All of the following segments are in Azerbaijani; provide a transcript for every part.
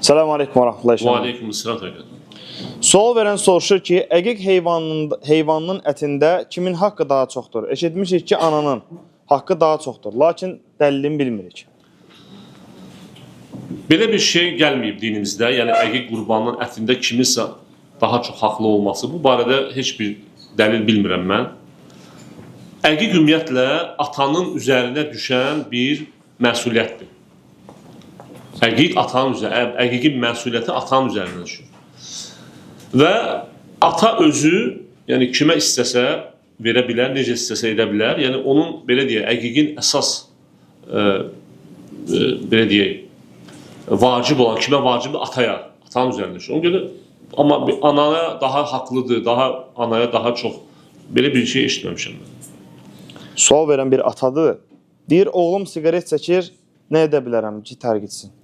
Selamun Aleyküm ve Rahmetullahi Ve aleyküm selam. Sual verən soruşur ki, əqiq heyvanının ətində kimin haqqı daha çoxdur? Eşitmişik ki, ananın haqqı daha çoxdur. Lakin dəlilini bilmirik. Belə bir şey gəlməyib dinimizdə. Yəni əqiq qurbanının ətində kiminsə daha çox haqlı olması. Bu barədə heç bir dəlil bilmirəm mən. Əqiq ümumiyyətlə atanın üzərinə düşən bir məsuliyyətdir. Əqiqin məsuliyyəti atanın üzərinə düşür. Və ata özü, yəni kimə istəsə verə bilər, necə istəsə edə bilər. Yəni onun belə deyək, əqiqin əsas belə deyək, vacib olan, kimə vacibdir? Ataya, atanın üzərində düşür. Ona görə amma anaya daha haqlıdır, anaya daha çox belə bir şey eşitməmişəm mən. Sual verən bir atadır. Deyir, oğlum siqaret çəkir, nə edə bilərəm ki, tərk etsin?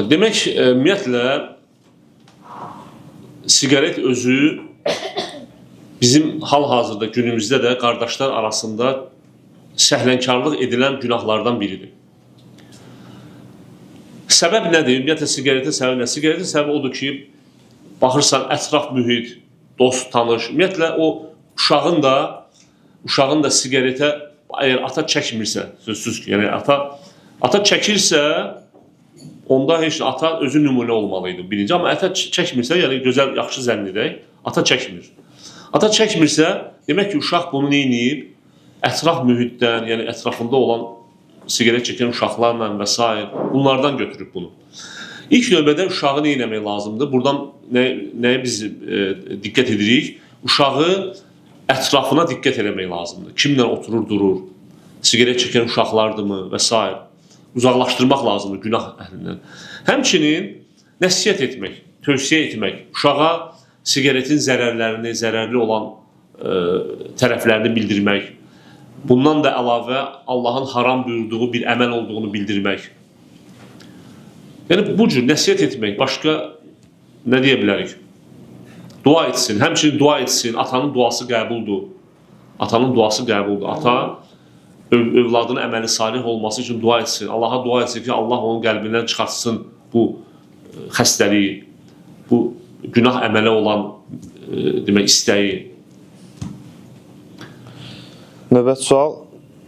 Demək, ümumiyyətlə, siqaret özü bizim hal-hazırda günümüzdə də qardaşlar arasında səhlənkarlıq edilən günahlardan biridir. Səbəb nədir? Ümumiyyətlə, siqaretin səbəbi nə? Siqaretin səbəbi odur ki, baxırsan, ətraf mühit, dost, tanış, ümumiyyətlə, o uşağın da siqaretə, əgər ata çəkmirsə, sözsüz ki, yəni ata çəkirsə, onda heç ata özü nümunə olmalıydı, birinci. Amma ata çəkmirsə, yəni gözəl, yaxşı zənn edək, ata çəkmir. Ata çəkmirsə, demək ki, uşaq bunu neyiniyib? Ətraf mühitdən, yəni ətrafında olan siqaret çəkən uşaqlarla və s. bunlardan götürüb bunu. İlk növbədə uşağı nə etmək lazımdır? Buradan nəyə biz diqqət edirik? Uşağı ətrafına diqqət eləmək lazımdır. Kimlə oturur, durur? Siqaret çəkən uşaqlardırmı və s. Uzaqlaşdırmaq lazımdır günah əhlindən. Həmçinin nəsihət etmək, tövsiyə etmək, uşağa siqaretin zərərlərini, zərərli olan tərəflərini bildirmək, bundan da əlavə Allahın haram buyurduğu bir əməl olduğunu bildirmək. Yəni bu cür nəsihət etmək, başqa nə deyə bilərik? Dua etsin, həmçinin dua etsin, atanın duası qəbuldur. Atanın duası qəbuldur. Ata övladının əməli salih olması üçün dua etsin. Allaha dua etsin ki, Allah onun qəlbindən çıxartsın bu xəstəliyi, bu günah əmələ olan demək, istəyi. Növbət sual.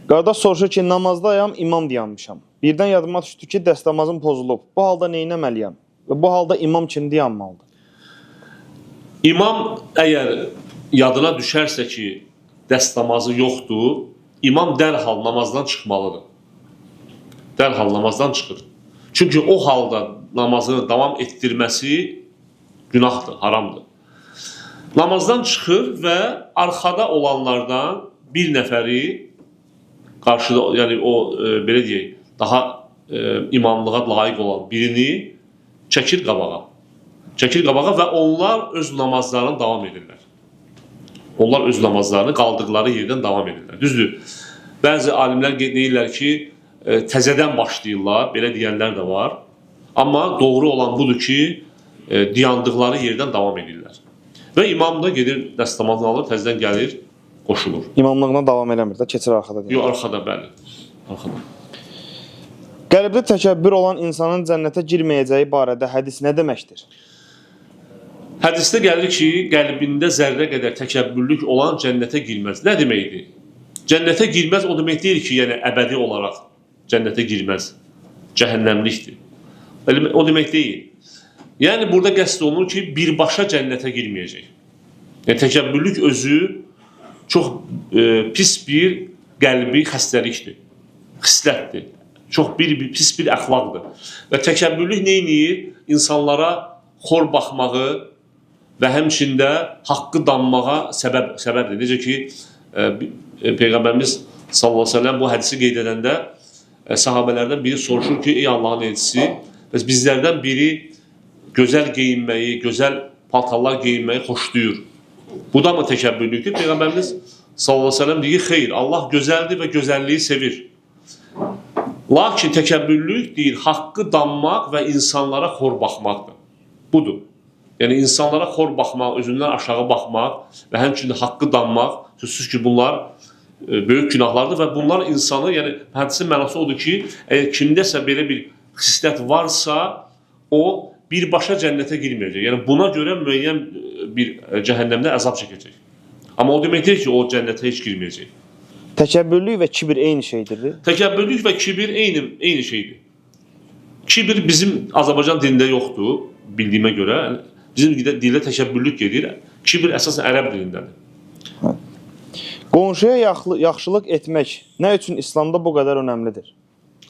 Qardaş soruşur ki, namazdayam, imam dayanmışam. Birdən yadıma düşdü ki, dəstəmazım pozulub. Bu halda nə etməliyəm? Və bu halda imam kim dayanmalıdır? İmam əgər yadına düşərsə ki, dəstəmazı yoxdur, İmam dərhal namazdan çıxmalıdır. Dərhal namazdan çıxır. Çünki o halda namazını davam etdirməsi günahdır, haramdır. Namazdan çıxır və arxada olanlardan bir nəfəri qarşıda, yəni o belə deyək, daha imamlığa layiq olan birini çəkir qabağa. Çəkir qabağa və onlar öz namazlarını davam edirlər. Onlar öz namazlarını qaldıqları yerdən davam edirlər. Düzdür, bəzi alimlər deyirlər ki, təzədən başlayırlar, belə deyənlər də var. Amma doğru olan budur ki, dayandıqları yerdən davam edirlər. Və imam da gedir, dəstəmazını alır, təzədən gəlir, qoşulur. İmamlığına davam eləmir də, keçir arxada. Yox, arxada, bəli. Arxada. Qəlbdə təkəbbür olan insanın cənnətə girməyəcəyi barədə hədis nə deməkdir? Hədisdə gəlir ki, qəlbində zərrə qədər təkəbbürlük olan cənnətə girməz. Nə deməkdir? Cənnətə girməz o demək deyil ki, yəni əbədi olaraq cənnətə girməz. Cəhənnəmlikdir. O demək deyil. Yəni burada qəsd olunur ki, birbaşa cənnətə girməyəcək. Yəni təkəbbürlük özü çox pis bir qəlbi xəstəlikdir. Xislətdir. Çox pis bir əxlaqdır. Və təkəbbürlük nə edir? İnsanlara xor baxmağı və həmçində haqqı danmağa səbəbdir. Necə ki, Peyğəmbərimiz sallallahu əleyhi və səlləm bu hədisi qeyd edəndə sahabələrdən biri soruşur ki, ey Allahın elçisi, bizlərdən biri gözəl geyinməyi, gözəl paltarlar geyinməyi xoşlayır. Bu da mı təkəbbürlükdür? Peyğəmbərimiz sallallahu əleyhi və səlləm deyir, xeyr, Allah gözəldir və gözəlliyi sevir. Lakin təkəbbürlük deyir, haqqı danmaq və insanlara xor baxmaqdır. Budur. Yəni, insanlara xor baxmaq, özündən aşağı baxmaq və həmçinin haqqı danmaq, sözsüz ki, bunlar böyük günahlardır və bunlar insanı, yəni hədisin mənası odur ki, əgər kimdəsə belə bir xislət varsa, o birbaşa cənnətə girməyəcək. Yəni buna görə müəyyən bir cəhənnəmdə əzab çəkəcək. Amma o demək deyil ki, o cənnətə heç girməyəcək. Təkəbbürlük və kibir eyni şeydir. Təkəbbürlük və kibir eyni şeydir. Kibir bizim Azərbaycan dilində yoxdur, bildiyimə görə. Bizim dildə təkəbbürlük gedir. Kibir əsasən ərəb dilindədir. Qonşuya yaxşılıq etmək nə üçün İslamda bu qədər önəmlidir?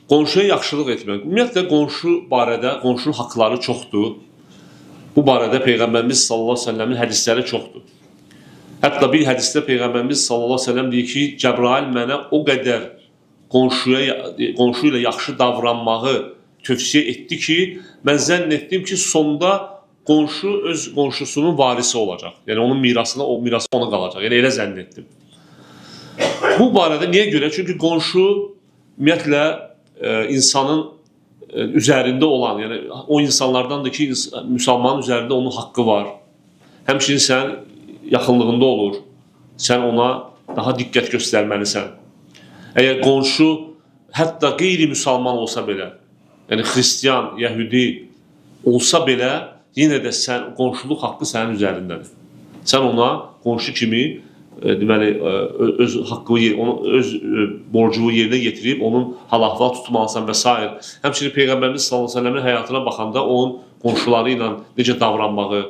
Qonşuya yaxşılıq etmək. Ümumiyyətlə, qonşu barədə, qonşunun haqları çoxdur. Bu barədə Peyğəmbərimiz sallallahu əleyhi və səlləmin hədisləri çoxdur. Hətta bir hədisdə Peyğəmbərimiz sallallahu əleyhi və səlləm deyir ki, Cəbrail mənə o qədər qonşu ilə yaxşı davranmağı tövsiyə etdi ki, mən zənn etdim ki, sonda qonşu öz qonşusunun varisi olacaq. Yəni onun mirasına, o mirası ona qalacaq. Yəni elə zənn etdim. Bu barədə niyə görə? Çünki qonşu ümumiyyətlə insanın üzərində olan, yəni o insanlardandır ki, müsəlmanın üzərində onun haqqı var. Həmçinin sən yaxınlığında olur. Sən ona daha diqqət göstərməlisən. Əgər qonşu hətta qeyri-müsəlman olsa belə, yəni xristiyan, yəhudi olsa belə, yenə də qonşuluq haqqı sənin üzərindədir. Sən ona qonşu kimi deməli, öz haqqı, öz borcunu yerinə yetirib, onun hal-əhval tutmalısan və s. Həmçinin Peyğəmbərimiz sallallahu əleyhi və səlləmin həyatına baxanda onun qonşuları ilə necə davranmağı,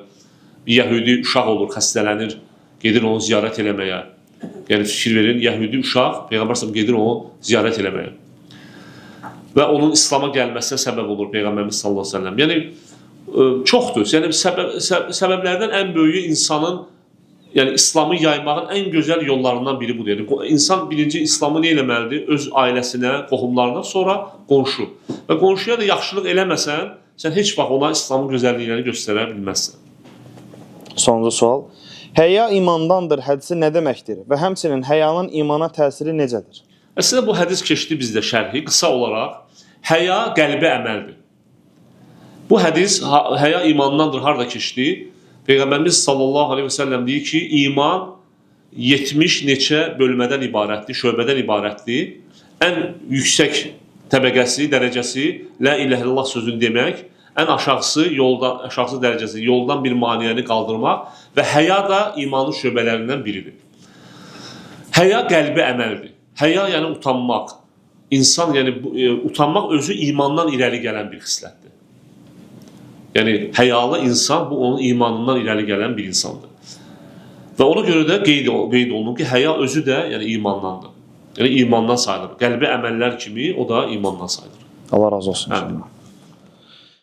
bir yəhudi uşaq olur, xəstələnir, gedir onu ziyarət eləməyə. Yəni fikir verin, yəhudi uşaq, Peyğəmbər sallallahu gedir onu ziyarət eləməyə. Və onun İslam'a gəlməsinə səbəb olur Peyğəmbərimiz sallallahu əleyhi və səlləm. Yəni çoxdur. Yəni səbəblərdən ən böyüyü insanın, yəni İslamı yaymağın ən gözəl yollarından biri budur. Yəni insan birinci İslamı nə eləməlidir? Öz ailəsinə, qohumlarına, sonra qonşu. Və qonşuya da yaxşılıq eləməsən, sən heç vaxt ona İslamın gözəlliklərini göstərə bilməzsən. Sonuncu sual. Həya imandandır hədisi nə deməkdir və həmçinin həyanın imana təsiri necədir? Əslində bu hədis keçdi bizdə şərhi. Qısa olaraq, həya qəlbi əməldir. Bu hədis, həya imandandır, harada keçdi? Peyğəmbərimiz sallallahu aleyhi və səlləm deyir ki, iman 70 neçə bölmədən ibarətdir, şöbədən ibarətdir. Ən yüksək təbəqəsi, dərəcəsi la ilahə illallah sözünü demək, ən aşağısı dərəcəsi yoldan bir maneəni qaldırmaq və həya da imanın şöbələrindən biridir. Həya qəlbi əməldir. Həya yəni utanmaq. İnsan yəni utanmaq özü imandan irəli gələn bir xislətdir. Yəni həyalı insan bu onun imanından irəli gələn bir insandır. Və ona görə də qeyd olunur ki, həya özü də yəni imandandır. Yəni imandan sayılır. Qəlbi əməllər kimi o da imandan sayılır. Allah razı olsun.